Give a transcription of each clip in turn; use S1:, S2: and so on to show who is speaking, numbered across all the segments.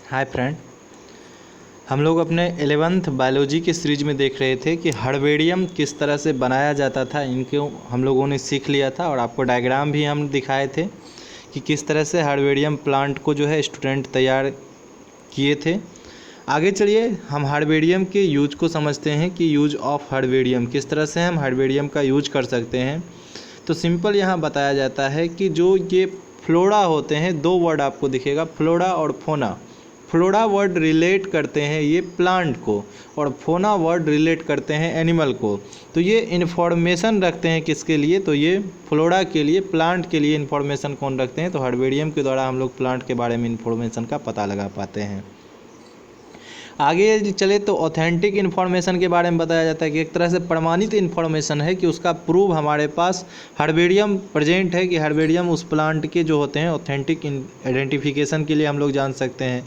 S1: Hi friend, हम लोग अपने 11th बायोलॉजी के सीरीज में देख रहे थे कि हर्बेरियम किस तरह से बनाया जाता था। इनको हम लोगों ने सीख लिया था और आपको डायग्राम भी हम दिखाए थे कि किस तरह से हर्बेरियम प्लांट को जो है स्टूडेंट तैयार किए थे। आगे चलिए हम हर्बेरियम के यूज को समझते हैं कि यूज ऑफ हर्बेरियम किस तरह से हम हर्बेरियम का यूज कर सकते हैं। तो सिंपल यहाँ बताया जाता है कि जो ये फ्लोरा होते हैं, दो वर्ड आपको दिखेगा, फ्लोरा और फोना। फ्लोरा वर्ड रिलेट करते हैं ये प्लांट को और फोना वर्ड रिलेट करते हैं एनिमल को। तो ये इन्फॉर्मेशन रखते हैं किसके लिए? तो ये फ्लोरा के लिए, प्लांट के लिए इन्फॉर्मेशन कौन रखते हैं? तो हर्बेरियम के द्वारा हम लोग प्लांट के बारे में इन्फॉर्मेशन का पता लगा पाते हैं। आगे यदि चले तो ऑथेंटिक इन्फॉर्मेशन के बारे में बताया जाता है कि एक तरह से प्रमाणित इन्फॉर्मेशन है कि उसका प्रूफ हमारे पास हर्बेरियम प्रेजेंट है कि हर्बेरियम उस प्लांट के जो होते हैं ऑथेंटिक आइडेंटिफिकेशन के लिए हम लोग जान सकते हैं।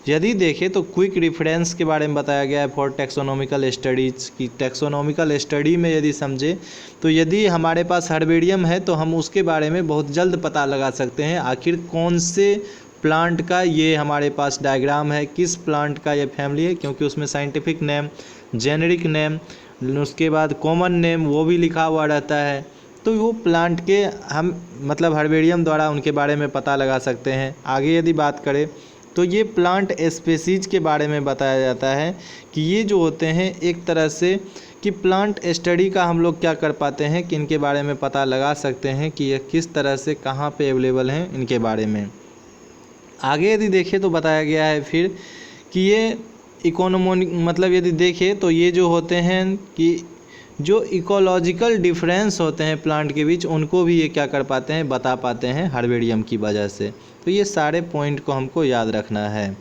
S1: यदि देखें तो क्विक रेफरेंस के बारे में बताया गया है फॉर टैक्सोनॉमिकल स्टडीज़ की। टैक्सोनॉमिकल स्टडी में यदि समझे तो यदि हमारे पास हर्बेरियम है तो हम उसके बारे में बहुत जल्द पता लगा सकते हैं आखिर कौन से प्लांट का ये हमारे पास डायग्राम है, किस प्लांट का ये फैमिली है, क्योंकि उसमें साइंटिफिक नेम, जेनेरिक नेम, उसके बाद कॉमन नेम वो भी लिखा हुआ रहता है। तो वो प्लांट के हम मतलब हर्बेरियम द्वारा उनके बारे में पता लगा सकते हैं। आगे यदि बात करें तो ये प्लांट स्पेसीज के बारे में बताया जाता है कि ये जो होते हैं एक तरह से कि प्लांट स्टडी का हम लोग क्या कर पाते हैं कि इनके बारे में पता लगा सकते हैं कि ये किस तरह से कहाँ पे अवेलेबल हैं इनके बारे में। आगे यदि देखें तो बताया गया है फिर कि ये इकोनॉमिक मतलब यदि देखें तो ये जो होते हैं कि जो इकोलॉजिकल डिफरेंस होते हैं प्लांट के बीच उनको भी ये क्या कर पाते हैं, बता पाते हैं हर्बेरियम की वजह से। तो ये सारे पॉइंट को हमको याद रखना है।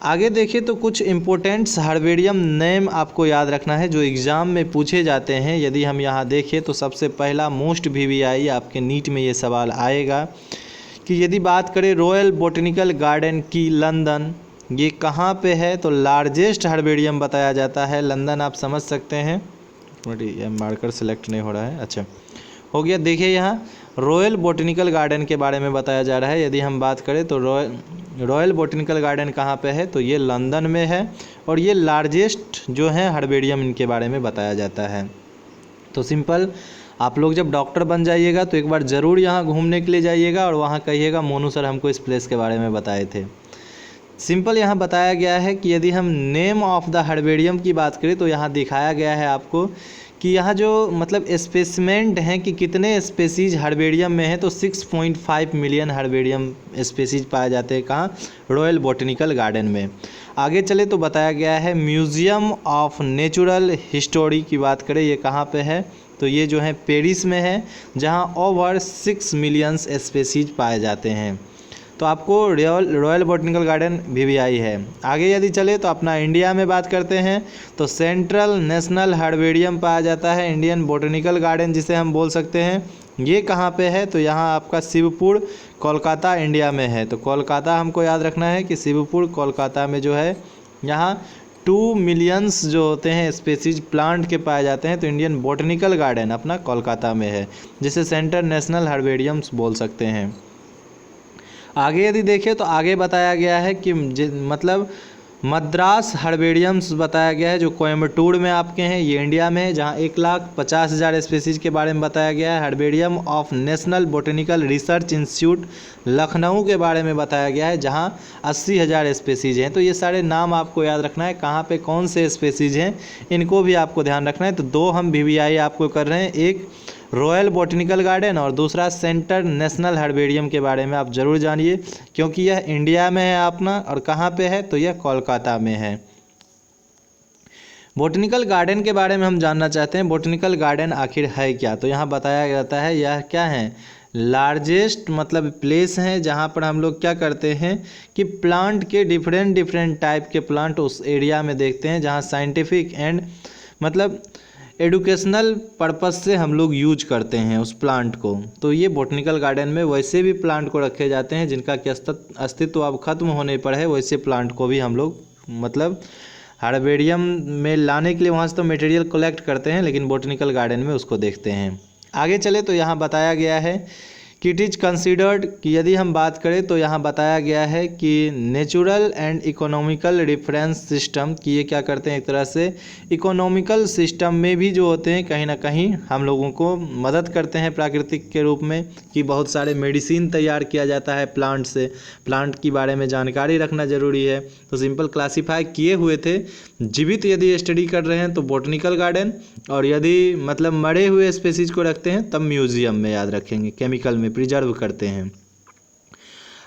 S1: आगे देखें तो कुछ इम्पोर्टेंट्स हर्बेरियम नेम आपको याद रखना है जो एग्ज़ाम में पूछे जाते हैं। यदि हम यहाँ देखें तो सबसे पहला मोस्ट VVI आपके नीट में ये सवाल आएगा कि यदि बात करें रॉयल बोटेनिकल गार्डन की लंदन, ये कहाँ पे है? तो लार्जेस्ट हर्बेरियम बताया जाता है लंदन, आप समझ सकते हैं। ये मार्कर सेलेक्ट नहीं हो रहा है, अच्छा हो गया। देखिए यहाँ रॉयल बोटेनिकल गार्डन के बारे में बताया जा रहा है। यदि हम बात करें तो रॉयल बोटेनिकल गार्डन कहाँ पे है? तो ये लंदन में है और ये लार्जेस्ट जो है हर्बेरियम इनके बारे में बताया जाता है। तो सिंपल, आप लोग जब डॉक्टर बन जाइएगा तो एक बार ज़रूर यहाँ घूमने के लिए जाइएगा और वहाँ कहिएगा मोनू सर हमको इस प्लेस के बारे में बताए थे। सिंपल यहाँ बताया गया है कि यदि हम नेम ऑफ द हर्बेरियम की बात करें तो यहाँ दिखाया गया है आपको कि यहाँ जो मतलब स्पेसिमेंट हैं कि कितने स्पेसीज हर्बेरियम में है। तो 6.5 मिलियन हर्बेरियम स्पेसीज पाए जाते हैं कहाँ? रॉयल बोटेनिकल गार्डन में। आगे चले तो बताया गया है म्यूज़ियम ऑफ नेचुरल हिस्टोरी की बात करें, ये कहाँ पे है? तो ये जो है पेरिस में है जहाँ ओवर 6 मिलियंस स्पेसीज पाए जाते हैं। तो आपको रॉयल बोटेनिकल गार्डन VVI है। आगे यदि चले तो अपना इंडिया में बात करते हैं तो सेंट्रल नेशनल हर्बेरियम पाया जाता है, इंडियन बोटेनिकल गार्डन जिसे हम बोल सकते हैं। ये कहाँ पे है? तो यहाँ आपका शिवपुर कोलकाता इंडिया में है। तो कोलकाता हमको याद रखना है कि शिवपुर कोलकाता में जो है यहाँ 2 मिलियंस जो होते हैं स्पेसीज प्लांट के पाए जाते हैं। तो इंडियन बोटेनिकल गार्डन अपना कोलकाता में है जिसे सेंट्रल नेशनल हर्बेरियम्स बोल सकते हैं। आगे यदि देखें तो आगे बताया गया है कि मतलब मद्रास हर्बेरियम्स बताया गया है जो कोयम्बटूर में आपके हैं, ये इंडिया में है, जहाँ 1,50,000 स्पेसीज के बारे में बताया गया है। Herbarium of national botanical research institute Lucknow के बारे में बताया गया है जहाँ 80,000 स्पेसीज हैं। तो ये सारे नाम आपको याद रखना है, कहाँ पे कौन से स्पेसीज हैं इनको भी आपको ध्यान रखना है। तो दो हम VVI आपको कर रहे हैं, एक रॉयल बोटेनिकल गार्डन और दूसरा सेंट्रल नेशनल हर्बेरियम के बारे में आप ज़रूर जानिए क्योंकि यह इंडिया में है अपना और कहाँ पे है? तो यह कोलकाता में है। बोटेनिकल गार्डन के बारे में हम जानना चाहते हैं, बोटेनिकल गार्डन आखिर है क्या? तो यहाँ बताया जाता है यह क्या है? लार्जेस्ट मतलब प्लेस है जहाँ पर हम लोग क्या करते हैं कि प्लांट के डिफरेंट टाइप के प्लांट उस एरिया में देखते हैं जहाँ साइंटिफिक एंड मतलब एडुकेशनल पर्पस से हम लोग यूज करते हैं उस प्लांट को। तो ये बोटेनिकल गार्डन में वैसे भी प्लांट को रखे जाते हैं जिनका कि अस्तित्व अब ख़त्म होने पर है, वैसे प्लांट को भी हम लोग मतलब हर्बेरियम में लाने के लिए वहाँ से तो मटेरियल कलेक्ट करते हैं लेकिन बोटेनिकल गार्डन में उसको देखते हैं। आगे चले तो यहाँ बताया गया है कि इट इज़ कंसिडर्ड कि यदि हम बात करें तो यहाँ बताया गया है कि natural and economical reference system, कि ये क्या करते हैं, एक तरह से इकोनॉमिकल सिस्टम में भी जो होते हैं कहीं ना कहीं हम लोगों को मदद करते हैं प्राकृतिक के रूप में, कि बहुत सारे मेडिसिन तैयार किया जाता है प्लांट से। प्लांट के बारे में जानकारी रखना ज़रूरी है। तो सिंपल क्लासीफाई किए हुए थे, जीवित यदि स्टडी कर रहे हैं तो बॉटनिकल गार्डन, और यदि मतलब मरे हुए स्पेसीज को रखते हैं तब म्यूजियम में याद रखेंगे, केमिकल में प्रिजर्व करते हैं।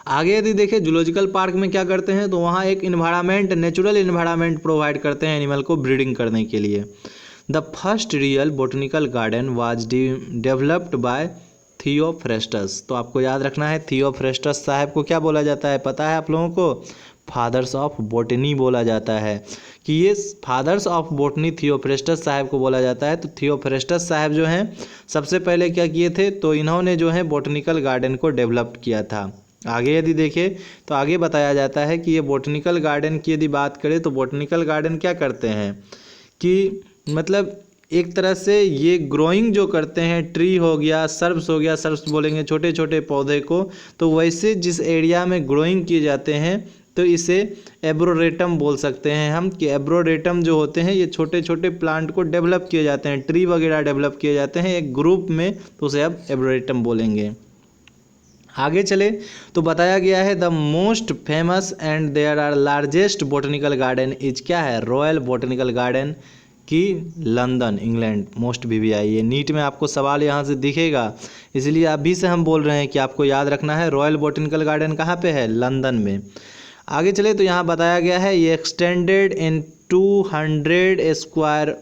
S1: आगे यदि देखें जूलॉजिकल पार्क में क्या करते हैं, तो वहाँ एक इन्वायरमेंट, नेचुरल इन्वायरमेंट प्रोवाइड करते हैं एनिमल को ब्रीडिंग करने के लिए। The first real botanical garden was developed by Theophrastus. तो आपको याद रखना है, थियोफ्रेस्टस साहब को क्या बोला जाता है, पता है आप लोगों को? फादर्स ऑफ बॉटनी बोला जाता है, कि ये फादर्स ऑफ बॉटनी थियोफ्रेस्टस साहब को बोला जाता है। तो थियोफ्रेस्टस साहब जो हैं सबसे पहले क्या किए थे, तो इन्होंने जो है बॉटनिकल गार्डन को डेवलप किया था। आगे यदि देखें तो आगे बताया जाता है कि ये बॉटनिकल गार्डन की यदि बात करें तो बॉटनिकल गार्डन क्या करते हैं कि मतलब एक तरह से ये ग्रोइंग जो करते हैं, ट्री हो गया, सर्ब्स हो गया, सर्ब्स बोलेंगे छोटे छोटे पौधे को, तो वैसे जिस एरिया में ग्रोइंग किए जाते हैं तो इसे एब्रोरेटम बोल सकते हैं हम, कि एब्रोरेटम जो होते हैं ये छोटे छोटे प्लांट को डेवलप किए जाते हैं, ट्री वगैरह डेवलप किए जाते हैं एक ग्रुप में, तो उसे अब एब्रोरेटम बोलेंगे। आगे चले तो बताया गया है the most famous and there are largest botanical garden is, क्या है, रॉयल बॉटनिकल गार्डन की लंदन इंग्लैंड मोस्ट VVI। ये नीट में आपको सवाल यहाँ से दिखेगा, इसलिए अभी से हम बोल रहे हैं कि आपको याद रखना है रॉयल बॉटनिकल गार्डन कहाँ पे है, लंदन में। आगे चले तो यहाँ बताया गया है ये एक्सटेंडेड इन 200 स्क्वायर,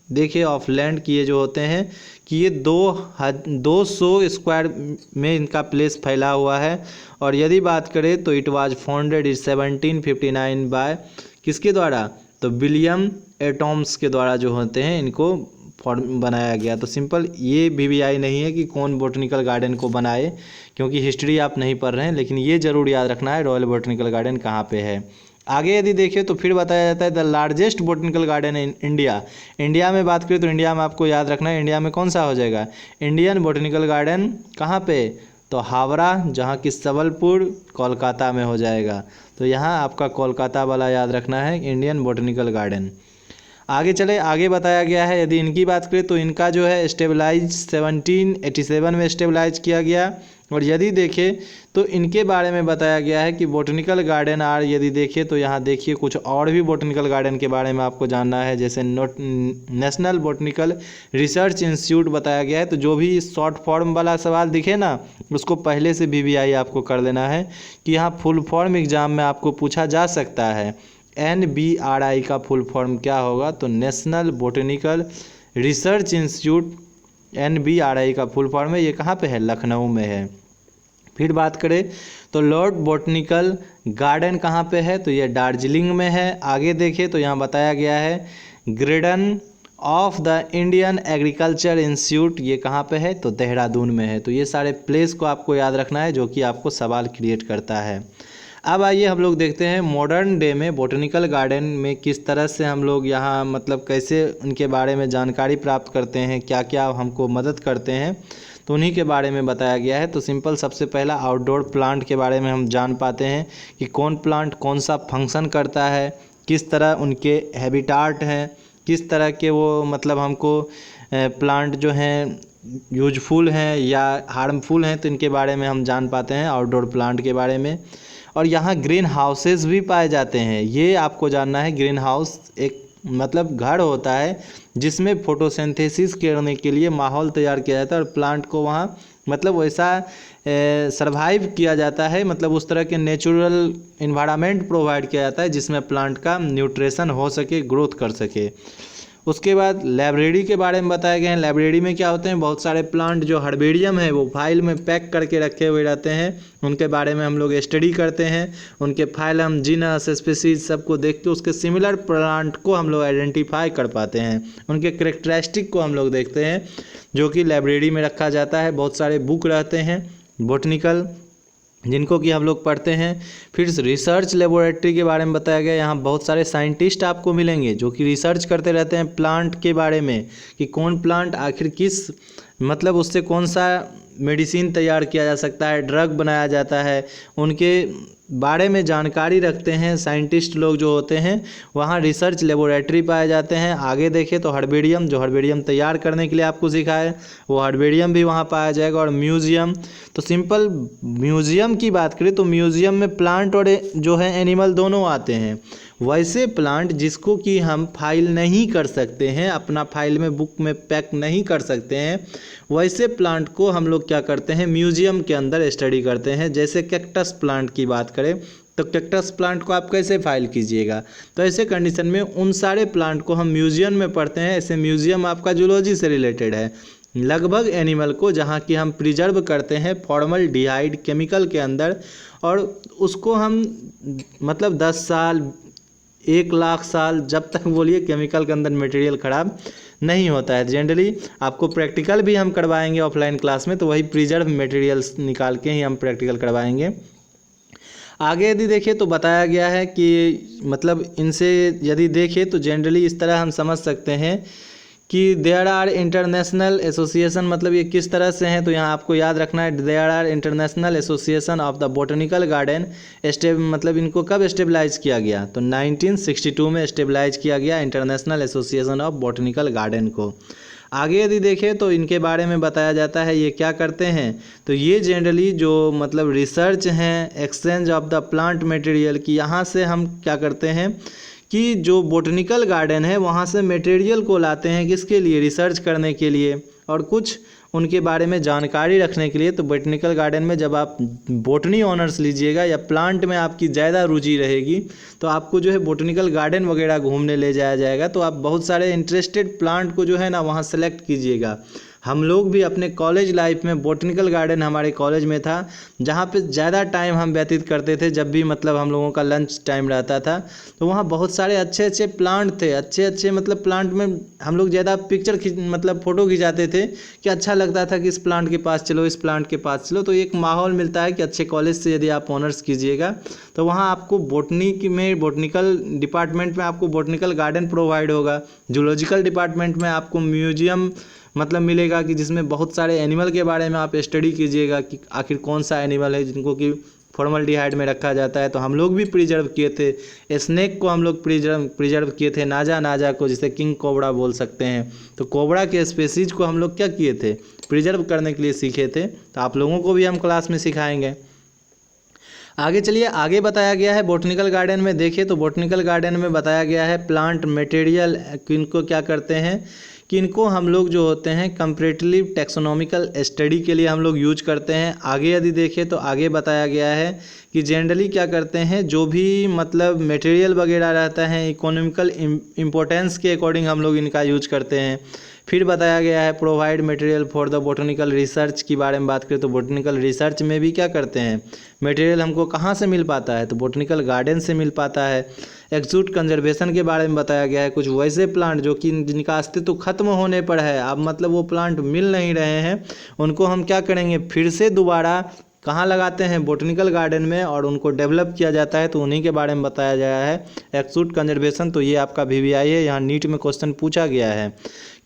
S1: देखिए ऑफ लैंड की ये जो होते हैं कि ये 200 स्क्वायर में इनका प्लेस फैला हुआ है। और यदि बात करें तो it was founded in 1759 by, किसके द्वारा, तो विलियम एटम्स के द्वारा जो होते हैं इनको फॉर्म बनाया गया। तो सिंपल ये VVI नहीं है कि कौन बॉटनिकल गार्डन को बनाए, क्योंकि हिस्ट्री आप नहीं पढ़ रहे हैं, लेकिन ये जरूर याद रखना है रॉयल बॉटनिकल गार्डन कहाँ पे है। आगे यदि देखें तो फिर बताया जाता है the largest botanical garden in India. India में बात करें तो इंडिया में आपको याद रखना है, इंडिया में कौन सा हो जाएगा, इंडियन बॉटनिकल गार्डन कहाँ पे, तो हावड़ा, जहाँ की सबलपुर कोलकाता में हो जाएगा। तो यहाँ आपका कोलकाता वाला याद रखना है, इंडियन बॉटनिकल गार्डन। आगे चले, आगे बताया गया है यदि इनकी बात करें तो इनका जो है स्टेबलाइज 1787 में स्टेबलाइज किया गया। और यदि देखें तो इनके बारे में बताया गया है कि बॉटनिकल गार्डन आर, यदि देखें तो यहाँ देखिए कुछ और भी बॉटनिकल गार्डन के बारे में आपको जानना है, जैसे नेशनल बॉटनिकल रिसर्च इंस्टीट्यूट बताया गया है। तो जो भी शॉर्ट फॉर्म वाला सवाल दिखे ना उसको पहले से VVI आपको कर लेना है, कि यहाँ फुल फॉर्म एग्जाम में आपको पूछा जा सकता है। NBRI का फुल फॉर्म क्या होगा, तो national botanical research institute, NBRI का फुल फॉर्म है, ये कहाँ पे है, लखनऊ में है। फिर बात करें तो लॉर्ड बॉटनिकल गार्डन कहाँ पे है, तो ये दार्जिलिंग में है। आगे देखें तो यहाँ बताया गया है garden of the Indian agriculture institute, ये कहाँ पे है, तो देहरादून में है। तो ये सारे प्लेस को आपको याद रखना है जो कि आपको सवाल क्रिएट करता है। अब आइए हम लोग देखते हैं मॉडर्न डे में बॉटनिकल गार्डन में किस तरह से हम लोग यहाँ मतलब कैसे उनके बारे में जानकारी प्राप्त करते हैं, क्या क्या हमको मदद करते हैं, तो उन्हीं के बारे में बताया गया है। तो सिंपल सबसे पहला आउटडोर प्लांट के बारे में हम जान पाते हैं कि कौन प्लांट कौन सा फंक्शन करता है, किस तरह उनके हैबिटाट हैं, किस तरह के वो मतलब हमको प्लांट जो हैं यूजफुल हैं या हार्मफुल हैं, तो इनके बारे में हम जान पाते हैं आउटडोर प्लांट के बारे में। और यहाँ ग्रीन हाउसेस भी पाए जाते हैं, ये आपको जानना है। ग्रीन हाउस एक मतलब घर होता है जिसमें फोटोसिंथेसिस करने के लिए माहौल तैयार किया जाता है और प्लांट को वहाँ मतलब वैसा सरवाइव किया जाता है, मतलब उस तरह के नेचुरल इन्वायरमेंट प्रोवाइड किया जाता है जिसमें प्लांट का न्यूट्रिशन हो सके, ग्रोथ कर सके। उसके बाद लाइब्रेरी के बारे में बताया गया है। लाइब्रेरी में क्या होते हैं, बहुत सारे प्लांट जो हर्बेरियम है वो फाइल में पैक करके रखे हुए रहते हैं, उनके बारे में हम लोग स्टडी करते हैं, उनके फाइलम, जीनस, स्पीसीज सबको देख के उसके सिमिलर प्लांट को हम लोग आइडेंटिफाई कर पाते हैं, उनके कैरेक्टरिस्टिक को हम लोग देखते हैं, जो कि लाइब्रेरी में रखा जाता है। बहुत सारे बुक रहते हैं बॉटनिकल जिनको कि हम लोग पढ़ते हैं। फिर रिसर्च लेबोरेटरी के बारे में बताया गया। यहाँ बहुत सारे साइंटिस्ट आपको मिलेंगे जो कि रिसर्च करते रहते हैं प्लांट के बारे में, कि कौन प्लांट आखिर किस मतलब उससे कौन सा मेडिसिन तैयार किया जा सकता है, ड्रग बनाया जाता है, उनके बारे में जानकारी रखते हैं साइंटिस्ट लोग जो होते हैं। वहाँ रिसर्च लेबोरेटरी पाए जाते हैं। आगे देखें तो हर्बेरियम, जो हर्बेरियम तैयार करने के लिए आपको सिखाए वो हर्बेरियम भी वहाँ पाया जाएगा। और म्यूज़ियम, तो सिंपल म्यूज़ियम की बात करें तो म्यूज़ियम में प्लांट और जो है एनिमल दोनों आते हैं। वैसे प्लांट जिसको कि हम फाइल नहीं कर सकते हैं, अपना फाइल में बुक में पैक नहीं कर सकते हैं, वैसे प्लांट को हम लोग क्या करते हैं म्यूज़ियम के अंदर स्टडी करते हैं। जैसे कैक्टस प्लांट की बात करें तो कैक्टस प्लांट को आप कैसे फाइल कीजिएगा, तो ऐसे कंडीशन में उन सारे प्लांट को हम म्यूज़ियम में पढ़ते हैं। ऐसे म्यूज़ियम आपका जूलॉजी से रिलेटेड है। लगभग एनिमल को जहाँ कि हम प्रिजर्व करते हैं फॉर्मल्डिहाइड केमिकल के अंदर, और उसको हम मतलब 10 साल 1 लाख साल जब तक बोलिए केमिकल के अंदर मटेरियल ख़राब नहीं होता है। जनरली आपको प्रैक्टिकल भी हम करवाएंगे ऑफलाइन क्लास में, तो वही प्रिजर्व मटेरियल्स निकाल के ही हम प्रैक्टिकल करवाएंगे। आगे यदि देखें तो बताया गया है कि मतलब इनसे यदि देखें तो जनरली इस तरह हम समझ सकते हैं कि देयर आर इंटरनेशनल एसोसिएशन, मतलब ये किस तरह से हैं, तो यहाँ आपको याद रखना है there are international association of the botanical garden. मतलब इनको कब स्टेबलाइज किया गया, तो 1962 में स्टेबलाइज किया गया international association of botanical garden को। आगे यदि देखें तो इनके बारे में बताया जाता है ये क्या करते हैं, तो ये जनरली जो मतलब रिसर्च हैं exchange of the plant material की, यहाँ से हम क्या करते हैं कि जो बोटनिकल गार्डन है वहाँ से मटेरियल को लाते हैं, किसके लिए, रिसर्च करने के लिए और कुछ उनके बारे में जानकारी रखने के लिए। तो बोटनिकल गार्डन में जब आप बोटनी ऑनर्स लीजिएगा या प्लांट में आपकी ज़्यादा रुचि रहेगी तो आपको जो है बोटनिकल गार्डन वगैरह घूमने ले जाया जाएगा। तो आप बहुत सारे इंटरेस्टेड प्लांट को जो है ना वहाँ सेलेक्ट कीजिएगा। हम लोग भी अपने कॉलेज लाइफ में बोटनिकल गार्डन हमारे कॉलेज में था, जहाँ पे ज़्यादा टाइम हम व्यतीत करते थे। जब भी मतलब हम लोगों का लंच टाइम रहता था तो वहाँ बहुत सारे अच्छे अच्छे प्लांट थे, अच्छे अच्छे मतलब प्लांट में हम लोग ज़्यादा पिक्चर मतलब फ़ोटो खिंचाते थे कि अच्छा लगता था कि इस प्लांट के पास चलो, इस प्लांट के पास चलो। तो एक माहौल मिलता है कि अच्छे कॉलेज से यदि आप ऑनर्स कीजिएगा तो वहाँ आपको बोटनिकल डिपार्टमेंट में आपको बोटनिकल गार्डन प्रोवाइड होगा। जूलॉजिकल डिपार्टमेंट में आपको म्यूजियम मतलब मिलेगा कि जिसमें बहुत सारे एनिमल के बारे में आप स्टडी कीजिएगा कि आखिर कौन सा एनिमल है जिनको कि फॉर्मल्डिहाइड में रखा जाता है। तो हम लोग भी प्रिजर्व किए थे, स्नेक को हम लोग प्रिजर्व किए थे, नाजा को जिसे किंग कोबरा बोल सकते हैं। तो कोबरा के स्पेसीज को हम लोग क्या किए थे, प्रिजर्व करने के लिए सीखे थे। तो आप लोगों को भी हम क्लास में सिखाएंगे। आगे चलिए, आगे बताया गया है बोटनिकल गार्डन में देखें तो बोटनिकल गार्डन में बताया गया है प्लांट मटेरियल किनको क्या करते हैं कि इनको हम लोग जो होते हैं कंपैरेटिव टैक्सोनॉमिकल स्टडी के लिए हम लोग यूज करते हैं। आगे यदि देखें तो आगे बताया गया है कि जनरली क्या करते हैं, जो भी मतलब मटेरियल वगैरह रहता है इकोनॉमिकल इम्पोर्टेंस के अकॉर्डिंग हम लोग इनका यूज करते हैं। फिर बताया गया है provide material for the botanical research की बारे में बात करें तो बोटनिकल रिसर्च में भी क्या करते हैं, मटेरियल हमको कहाँ से मिल पाता है, तो बोटनिकल गार्डन से मिल पाता है। एक्सूट कंजर्वेशन के बारे में बताया गया है, कुछ वैसे प्लांट जो कि जिनका अस्तित्व खत्म होने पर है, अब मतलब वो प्लांट मिल नहीं रहे हैं, उनको हम क्या करेंगे फिर से दोबारा कहाँ लगाते हैं, बोटनिकल गार्डन में, और उनको डेवलप किया जाता है। तो उन्हीं के बारे में बताया गया है एक्सूट कंजर्वेशन। तो ये आपका VVI है, यहाँ नीट में क्वेश्चन पूछा गया है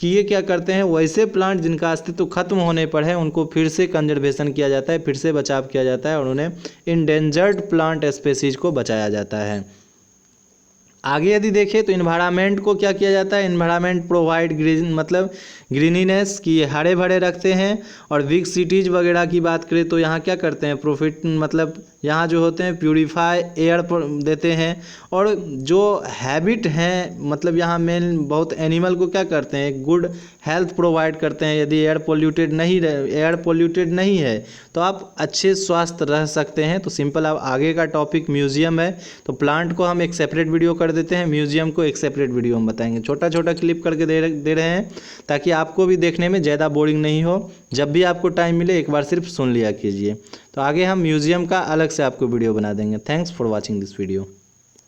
S1: कि ये क्या करते हैं, वैसे प्लांट जिनका अस्तित्व खत्म होने पर है उनको फिर से कंजर्वेशन किया जाता है, फिर से बचाव किया जाता है और उन्हें इंडेंजर्ड प्लांट स्पेसीज को बचाया जाता है। आगे यदि देखें तो इन्वायरमेंट को क्या किया जाता है, इन्वायरमेंट प्रोवाइड मतलब ग्रीनीनेस की हरे भरे रखते हैं। और बिग सिटीज़ वगैरह की बात करें तो यहाँ क्या करते हैं, प्रॉफिट मतलब यहाँ जो होते हैं प्यूरीफाई एयर देते हैं। और जो हैबिट हैं मतलब यहाँ मेन बहुत एनिमल को क्या करते हैं, गुड हेल्थ प्रोवाइड करते हैं। यदि एयर पोल्यूटेड नहीं है तो आप अच्छे स्वास्थ्य रह सकते हैं। तो सिंपल अब आगे का टॉपिक म्यूजियम है, तो प्लांट को हम एक सेपरेट वीडियो कर देते हैं, म्यूजियम को एक सेपरेट वीडियो हम बताएंगे। छोटा छोटा क्लिप करके दे रहे हैं ताकि आपको भी देखने में ज़्यादा बोरिंग नहीं हो। जब भी आपको टाइम मिले एक बार सिर्फ सुन लिया कीजिए। तो आगे हम म्यूजियम का अलग से आपको वीडियो बना देंगे। Thanks for watching this video.